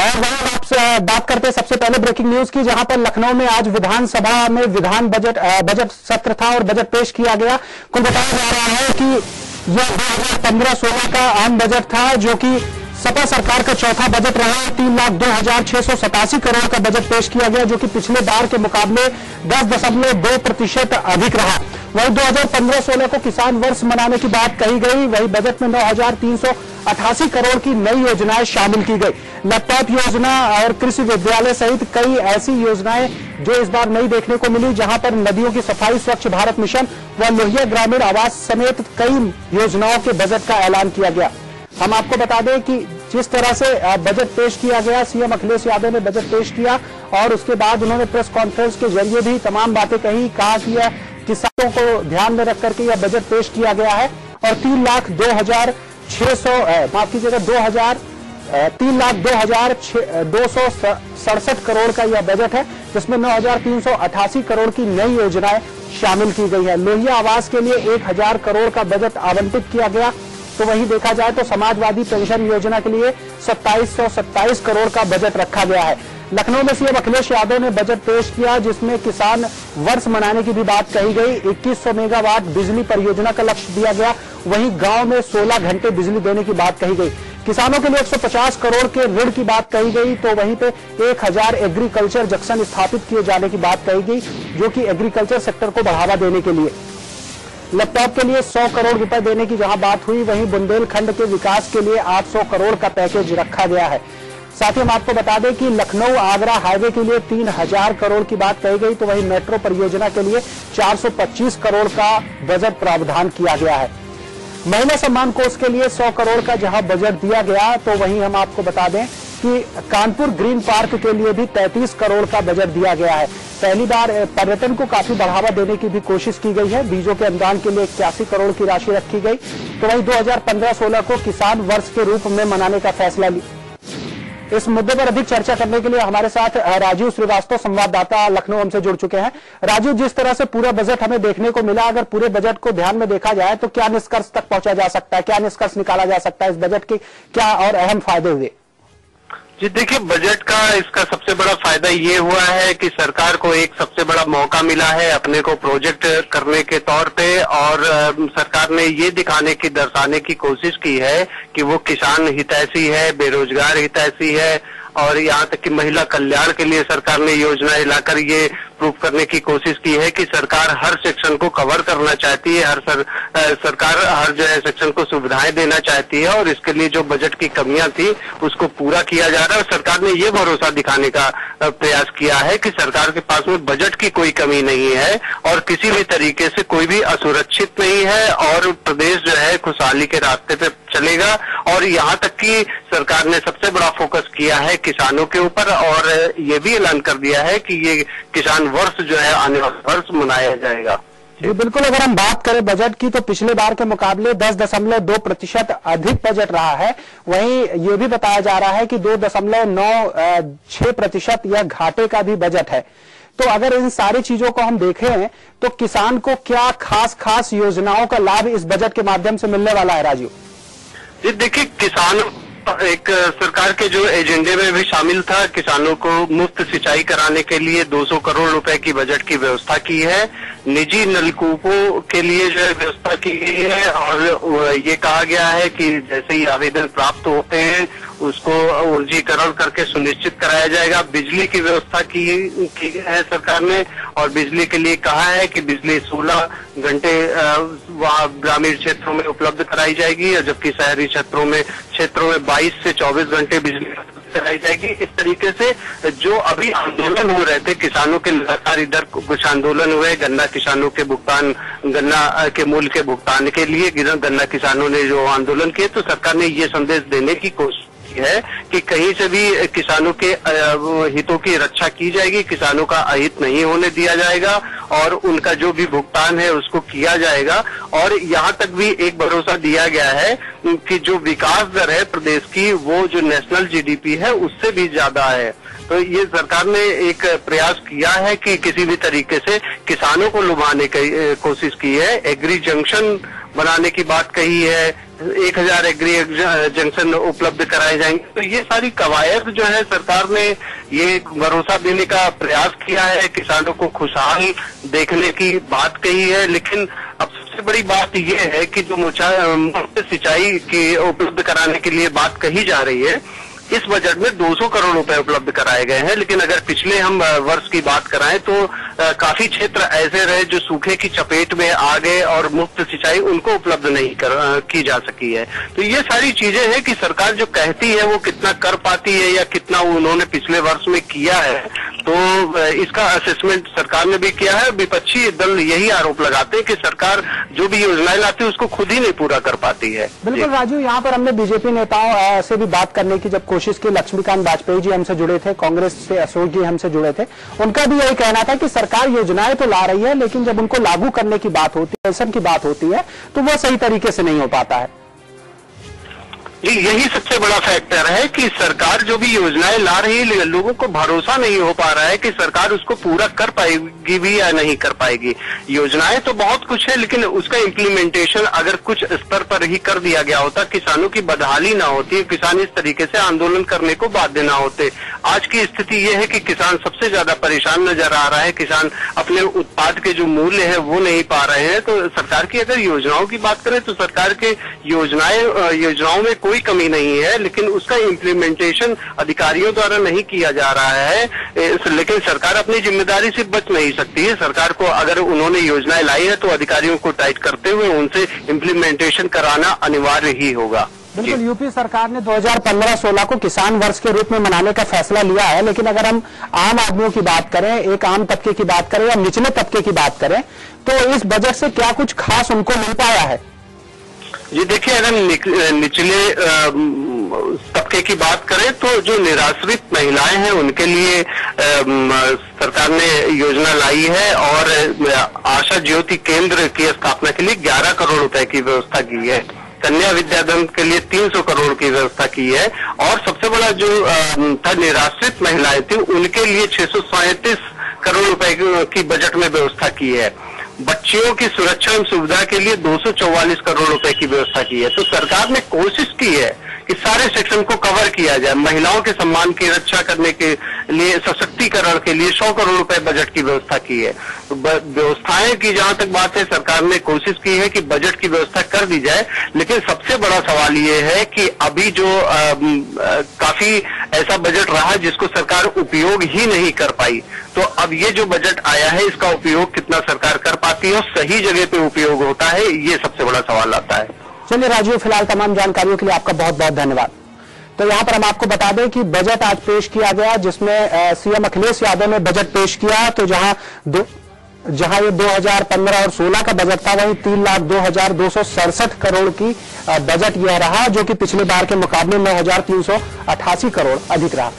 और वहीं आपसे बात करते हैं सबसे पहले ब्रेकिंग न्यूज की, जहां पर लखनऊ में आज विधानसभा में विधान बजट सत्र था और बजट पेश किया गया। कुल बताया जा रहा है कि यह 2015-16 का आम बजट था, जो कि सपा सरकार का चौथा बजट रहा। 3,02,687 करोड़ का बजट पेश किया गया, जो कि पिछले बार के मुकाबले 10.2% अधिक रहा। वहीं 2015-16 को किसान वर्ष मनाने की बात कही गई। वहीं बजट में 9,388 करोड़ की नई योजनाएं शामिल की गई। लैपटॉप योजना और कृषि विद्यालय सहित कई ऐसी योजनाएं जो इस बार नई देखने को मिली, जहां पर नदियों की सफाई, स्वच्छ भारत मिशन व लोहिया ग्रामीण आवास समेत कई योजनाओं के बजट का ऐलान किया गया। हम आपको बता दें कि जिस तरह से बजट पेश किया गया, सीएम अखिलेश यादव ने बजट पेश किया और उसके बाद उन्होंने प्रेस कॉन्फ्रेंस के जरिए भी तमाम बातें कही। कहा कि यह किसानों को ध्यान में रख करके यह बजट पेश किया गया है और 3,02,267 करोड़ का यह बजट है, जिसमें 9,388 करोड़ की नई योजनाएं शामिल की गई है। लोहिया आवास के लिए 1,000 करोड़ का बजट आवंटित किया गया। तो वहीं देखा जाए तो समाजवादी पेंशन योजना के लिए 2,727 करोड़ का बजट रखा गया है। लखनऊ में सीएम अखिलेश यादव ने बजट पेश किया, जिसमें किसान वर्ष मनाने की भी बात कही गई। 2100 मेगावाट बिजली परियोजना का लक्ष्य दिया गया। वहीं गांव में 16 घंटे बिजली देने की बात कही गई। किसानों के लिए 150 करोड़ के ऋण की बात कही गई। तो वहीं पे 1000 एग्रीकल्चर जंक्शन स्थापित किए जाने की बात कही गई, जो कि एग्रीकल्चर सेक्टर को बढ़ावा देने के लिए। लैपटॉप के लिए 100 करोड़ रुपए देने की जहां बात हुई, वहीं बुंदेलखंड के विकास के लिए 800 करोड़ का पैकेज रखा गया है। साथ ही हम आपको बता दें कि लखनऊ आगरा हाईवे के लिए 3,000 करोड़ की बात कही गई। तो वहीं मेट्रो परियोजना के लिए 425 करोड़ का बजट प्रावधान किया गया है। महिला सम्मान कोष के लिए 100 करोड़ का जहां बजट दिया गया, तो वहीं हम आपको बता दें कि कानपुर ग्रीन पार्क के लिए भी 33 करोड़ का बजट दिया गया है। पहली बार पर्यटन को काफी बढ़ावा देने की भी कोशिश की गई है। बीजों के अनुदान के लिए 81 करोड़ की राशि रखी गई। तो वहीं 2015-16 को किसान वर्ष के रूप में मनाने का फैसला लिया। इस मुद्दे पर अधिक चर्चा करने के लिए हमारे साथ राजीव श्रीवास्तव, संवाददाता लखनऊ, हमसे जुड़ चुके हैं। राजीव, जिस तरह से पूरा बजट हमें देखने को मिला, अगर पूरे बजट को ध्यान में देखा जाए तो क्या निष्कर्ष तक पहुंचा जा सकता है, क्या निष्कर्ष निकाला जा सकता है इस बजट के, क्या और अहम फायदे हुए? जी देखिए, बजट का इसका सबसे बड़ा फायदा ये हुआ है कि सरकार को एक सबसे बड़ा मौका मिला है अपने को प्रोजेक्ट करने के तौर पे, और सरकार ने ये दर्शाने की कोशिश की है कि वो किसान हितैषी है, बेरोजगार हितैषी है, और यहाँ तक कि महिला कल्याण के लिए सरकार ने योजनाएं लाकर ये प्रूव करने की कोशिश की है कि सरकार हर सेक्शन को कवर करना चाहती है, सरकार हर जो है सेक्शन को सुविधाएं देना चाहती है, और इसके लिए जो बजट की कमियां थी उसको पूरा किया जा रहा है। और सरकार ने ये भरोसा दिखाने का प्रयास किया है कि सरकार के पास में बजट की कोई कमी नहीं है और किसी भी तरीके से कोई भी असुरक्षित नहीं है, और प्रदेश जो है खुशहाली के रास्ते पे चलेगा। और यहाँ तक कि सरकार ने सबसे बड़ा फोकस किया है किसानों के ऊपर, और ये भी ऐलान कर दिया है कि ये किसान वर्ष जो है आने वाला वर्ष मनाया जाएगा। जी बिल्कुल, अगर हम बात करें बजट की तो पिछले बार के मुकाबले 10.2% अधिक बजट रहा है। वहीं ये भी बताया जा रहा है कि 2.96% यह घाटे का भी बजट है। तो अगर इन सारी चीजों को हम देखें तो किसान को क्या खास योजनाओं का लाभ इस बजट के माध्यम से मिलने वाला है? राजीव जी देखिए, किसान एक सरकार के जो एजेंडे में भी शामिल था, किसानों को मुफ्त सिंचाई कराने के लिए 200 करोड़ रुपए की बजट की व्यवस्था की है। निजी नलकूपों के लिए जो है व्यवस्था की गई है, और ये कहा गया है कि जैसे ही आवेदन प्राप्त होते हैं उसको ऊर्जीकरण करके सुनिश्चित कराया जाएगा। बिजली की व्यवस्था की है सरकार ने, और बिजली के लिए कहा है कि बिजली 16 घंटे ग्रामीण क्षेत्रों में उपलब्ध कराई जाएगी, जबकि शहरी क्षेत्रों में 22 से 24 घंटे बिजली कराई जाएगी। इस तरीके से जो अभी आंदोलन हो रहे थे किसानों के, लगातार इधर कुछ आंदोलन हुए, गन्ना किसानों के भुगतान, गन्ना के मूल्य के भुगतान के लिए गन्ना किसानों ने जो आंदोलन किए, तो सरकार ने ये संदेश देने की कोशिश है कि कहीं से भी किसानों के हितों की रक्षा की जाएगी, किसानों का अहित नहीं होने दिया जाएगा, और उनका जो भी भुगतान है उसको किया जाएगा। और यहाँ तक भी एक भरोसा दिया गया है कि जो विकास दर है प्रदेश की, वो जो नेशनल जीडीपी है उससे भी ज्यादा है। तो ये सरकार ने एक प्रयास किया है कि किसी भी तरीके से किसानों को लुभाने की कोशिश की है। एग्री जंक्शन बनाने की बात कही है, 1000 एग्री जंक्शन उपलब्ध कराए जाएंगे। तो ये सारी कवायद जो है सरकार ने ये भरोसा देने का प्रयास किया है, किसानों को खुशहाल देखने की बात कही है। लेकिन अब सबसे बड़ी बात ये है कि जो मुफ्त सिंचाई की उपलब्ध कराने के लिए बात कही जा रही है, इस बजट में 200 करोड़ रुपए उपलब्ध कराए गए हैं। लेकिन अगर पिछले हम वर्ष की बात कराएं तो काफी क्षेत्र ऐसे रहे जो सूखे की चपेट में आ गए और मुफ्त सिंचाई उनको उपलब्ध नहीं की जा सकी है। तो ये सारी चीजें हैं कि सरकार जो कहती है वो कितना कर पाती है या कितना उन्होंने पिछले वर्ष में किया है। तो इसका असेसमेंट सरकार ने भी किया है। विपक्षी दल यही आरोप लगाते हैं कि सरकार जो भी योजनाएं लाती है उसको खुद ही नहीं पूरा कर पाती है। बिल्कुल राजू, यहाँ पर हमने बीजेपी नेताओं से भी बात करने की जब कोशिश की, लक्ष्मीकांत वाजपेयी जी हमसे जुड़े थे, कांग्रेस से अशोक जी हमसे जुड़े थे, उनका भी यही कहना था कि सरकार योजनाएं तो ला रही है लेकिन जब उनको लागू करने की बात होती है, पैसा की बात होती है, तो वह सही तरीके से नहीं हो पाता है। यही सबसे बड़ा फैक्टर है कि सरकार जो भी योजनाएं ला रही है, लोगों को भरोसा नहीं हो पा रहा है कि सरकार उसको पूरा कर पाएगी भी या नहीं कर पाएगी। योजनाएं तो बहुत कुछ है लेकिन उसका इम्प्लीमेंटेशन अगर कुछ स्तर पर ही कर दिया गया होता, किसानों की बदहाली ना होती, किसान इस तरीके से आंदोलन करने को बाध्य ना होते। आज की स्थिति यह है कि किसान सबसे ज्यादा परेशान नजर आ रहा है, किसान अपने उत्पाद के जो मूल्य है वो नहीं पा रहे हैं। तो सरकार की अगर योजनाओं की बात करें तो सरकार के योजनाओं में कोई कमी नहीं है, लेकिन उसका इम्प्लीमेंटेशन अधिकारियों द्वारा नहीं किया जा रहा है। लेकिन सरकार अपनी जिम्मेदारी से बच नहीं सकती है। सरकार को अगर उन्होंने योजनाएं लाई है तो अधिकारियों को टाइट करते हुए उनसे इम्प्लीमेंटेशन कराना अनिवार्य ही होगा। बिल्कुल, यूपी सरकार ने 2015-16 को किसान वर्ष के रूप में मनाने का फैसला लिया है, लेकिन अगर हम आम आदमियों की बात करें, एक आम तबके की बात करें या निचले तबके की बात करें, तो इस बजट से क्या कुछ खास उनको मिल पाया है? जी देखिए, अगर निचले तबके की बात करें तो जो निराश्रित महिलाएं हैं उनके लिए सरकार ने योजना लाई है और आशा ज्योति केंद्र की स्थापना के लिए 11 करोड़ रुपए की व्यवस्था की है। कन्या विद्याधन के लिए 300 करोड़ की व्यवस्था की है और सबसे बड़ा जो था निराश्रित महिलाएं थी उनके लिए 637 करोड़ रुपए की बजट में व्यवस्था की है। बच्चियों की सुरक्षा एवं सुविधा के लिए 244 करोड़ रुपए की व्यवस्था की है। तो सरकार ने कोशिश की है कि सारे सेक्शन को कवर किया जाए। महिलाओं के सम्मान की रक्षा करने के लिए, सशक्तिकरण के लिए 100 करोड़ रुपए बजट की व्यवस्था की है। तो व्यवस्थाएं की जहां तक बात है, सरकार ने कोशिश की है कि बजट की व्यवस्था कर दी जाए। लेकिन सबसे बड़ा सवाल ये है कि अभी जो काफी ऐसा बजट रहा जिसको सरकार उपयोग ही नहीं कर पाई। तो अब ये जो बजट आया है इसका उपयोग कितना सरकार कर पाती है और सही जगह पे उपयोग होता है, ये सबसे बड़ा सवाल आता है। चलिए राजू, फिलहाल तमाम जानकारियों के लिए आपका बहुत बहुत धन्यवाद। तो यहाँ पर हम आपको बता दें कि बजट आज पेश किया गया जिसमें सीएम अखिलेश यादव ने बजट पेश किया। तो जहां ये 2015 और 16 का बजट था, वहीं 3,02,267 करोड़ की बजट यह रहा, जो कि पिछले बार के मुकाबले 9,388 करोड़ अधिक रहा।